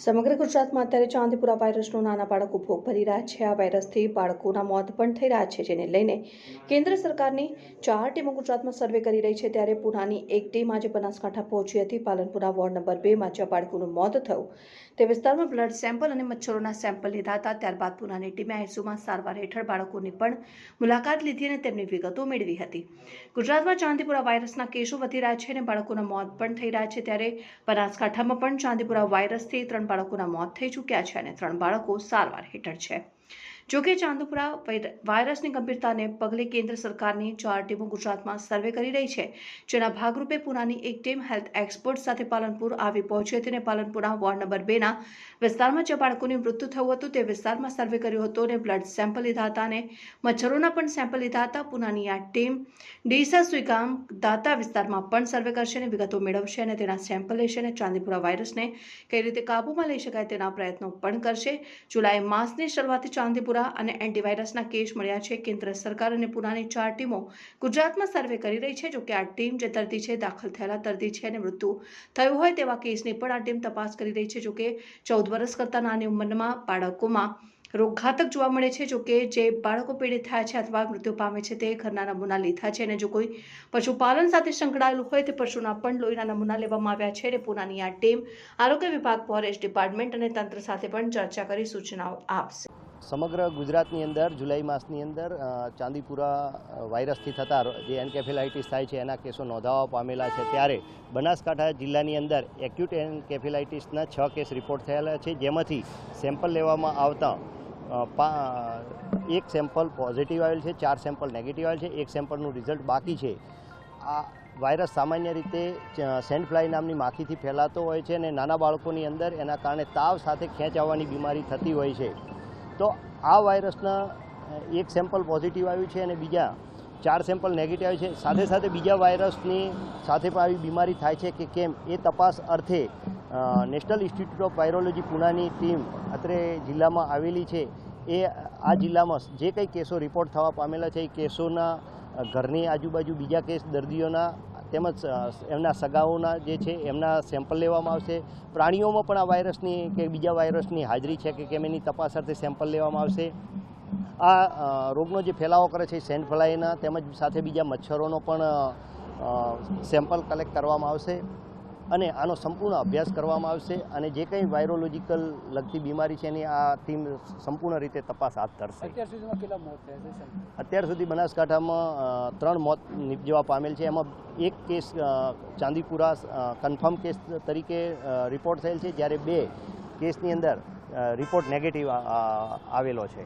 સમગ્ર ગુજરાતમાં અત્યારે ચાંદીપુરા વાયરસનો નાના બાળકો ભોગ ભરી રહ્યા છે। આ વાયરસથી બાળકોના મોત પણ થઈ રહ્યા છે, જેને લઈને કેન્દ્ર સરકારની 4 ટીમો ગુજરાતમાં સર્વે કરી રહી છે। ત્યારે પુનાની એક ટીમ આજે બનાસકાંઠા પહોંચી હતી। પાલનપુરા વોર્ડ નંબર 2માં જ્યાં બાળકોનું મોત થયું તે વિસ્તારમાં બ્લડ સેમ્પલ અને મચ્છરોના સેમ્પલ લીધા હતા। ત્યારબાદ પુનાની ટીમે આઈસીયુમાં સારવાર હેઠળ બાળકોની પણ મુલાકાત લીધી અને તેમની વિગતો મેળવી હતી। ગુજરાતમાં ચાંદીપુરા વાયરસના કેસો વધી રહ્યા છે અને બાળકોના મોત પણ થઈ રહ્યા છે। ત્યારે બનાસકાંઠામાં પણ ચાંદીપુરા વાયરસથી 3 બાળકોના મોત થઈ ચૂક્યા છે અને 3 બાળકો સારવાર હેઠળ છે। જોકે ચાંદીપુરા વાયરસની ગંભીરતાને પગલે કેન્દ્ર સરકારની 4 ટીમો ગુજરાતમાં સર્વે કરી રહી છે, જેના ભાગરૂપે પુનાની એક ટીમ હેલ્થ એક્સપર્ટ સાથે પાલનપુર આવી પહોંચી હતી અને પાલનપુરા વોર્ડ નંબર 2ના વિસ્તારમાં જે બાળકોનું મૃત્યુ થયું હતું તે વિસ્તારમાં સર્વે કર્યો હતો અને બ્લડ સેમ્પલ લીધા હતા અને મચ્છરોના પણ સેમ્પલ લીધા હતા। પુનાની આ ટીમ ડીસા સુઈગામ દાતા વિસ્તારમાં પણ સર્વે કરશે અને વિગતો મેળવશે અને તેના સેમ્પલ લેશે અને ચાંદીપુરા વાયરસને કઈ રીતે કાબૂમાં લઈ શકાય તેના પ્રયત્નો પણ કરશે। જુલાઈ માસની શરૂઆતથી ચાંદીપુરા અને એન્ટીવાયરસના કેસ મળ્યા છે। કેન્દ્ર સરકાર અને પુનાની 4 ટીમો ગુજરાતમાં સર્વે કરી રહી છે। જોકે આ ટીમ જે દર્દી છે, દાખલ થયેલા દર્દી છે અને મૃત્યુ થયું હોય તેવા કેસની પણ આ ટીમ તપાસ કરી રહી છે। જોકે 14 વર્ષ કરતાં નાની ઉંમરના બાળકોમાં રોગઘાતક જોવા મળે છે। જોકે જે બાળકો પીડિત થયા છે અથવા મૃત્યુ પામે છે તે ઘરના નમૂના લીધા છે અને જો કોઈ પશુપાલન સાથે સંકળાયેલું હોય તે પશુના પણ લોહીના નમૂના લેવામાં આવ્યા છે અને પુનાની આ ટીમ આરોગ્ય વિભાગ, ફોરેસ્ટ ડિપાર્ટમેન્ટ અને તંત્ર સાથે પણ ચર્ચા કરી સૂચનાઓ આપશે। સમગ્ર ગુજરાતની અંદર જુલાઈ માસની અંદર ચાંદીપુરા વાયરસથી થતા જે એન્કેફેલાઇટિસ થાય છે એના કેસો નોંધાવા પામેલા છે। ત્યારે બનાસકાંઠા જિલ્લાની અંદર એક્યુટ એન્કેફેલાઇટિસના 6 કેસ રિપોર્ટ થયેલા છે, જેમાંથી સેમ્પલ લેવામાં આવતા એક સેમ્પલ પોઝિટિવ આવેલ છે, 4 સેમ્પલ નેગેટિવ આવેલ છે, 1 સેમ્પલનું રિઝલ્ટ બાકી છે। આ વાયરસ સામાન્ય રીતે સેન્ડ ફ્લાય નામની માખીથી ફેલાતો હોય છે અને નાના બાળકોની અંદર એના કારણે તાવ સાથે ખેંચ આવવાની બીમારી થતી હોય છે। તો આ વાયરસના 1 સેમ્પલ પોઝિટિવ આવ્યું છે અને બીજા 4 સેમ્પલ નેગેટિવ આવ્યું છે। સાથે સાથે બીજા વાયરસની સાથે પણ આવી બીમારી થાય છે કે કેમ એ તપાસ અર્થે નેશનલ ઇન્સ્ટિટ્યૂટ ઓફ વાયરોલોજી પુનાની ટીમ અત્રે જિલ્લામાં આવેલી છે। એ આ જિલ્લામાં જે કંઈ કેસો રિપોર્ટ થવા પામેલા છે એ કેસોના ઘરની આજુબાજુ બીજા કેસ દર્દીઓના તેમજ એમના સગાઓના જે છે એમના સેમ્પલ લેવામાં આવશે। પ્રાણીઓમાં પણ આ વાયરસની કે બીજા વાયરસની હાજરી છે કે કેમ એની તપાસ અર્થે સેમ્પલ લેવામાં આવશે। આ રોગનો જે ફેલાવો કરે છે સેન્ડ ફ્લાયના તેમજ સાથે બીજા મચ્છરોનો પણ સેમ્પલ કલેક્ટ કરવામાં આવશે અને આનો સંપૂર્ણ અભ્યાસ કરવામાં આવશે અને જે કંઈ વાયરોલોજીકલ લગતી બીમારી છે એની આ ટીમ સંપૂર્ણ રીતે તપાસ હાથ ધરશે। અત્યાર સુધીમાં કેટલા મોત થયા છે? અત્યાર સુધી બનાસકાંઠામાં 3 મોત નિપજવા પામેલ છે। એમાં એક કેસ ચાંદીપુરા કન્ફર્મ કેસ તરીકે રિપોર્ટ થયેલ છે, જ્યારે 2 કેસની અંદર રિપોર્ટ નેગેટિવ આવેલો છે।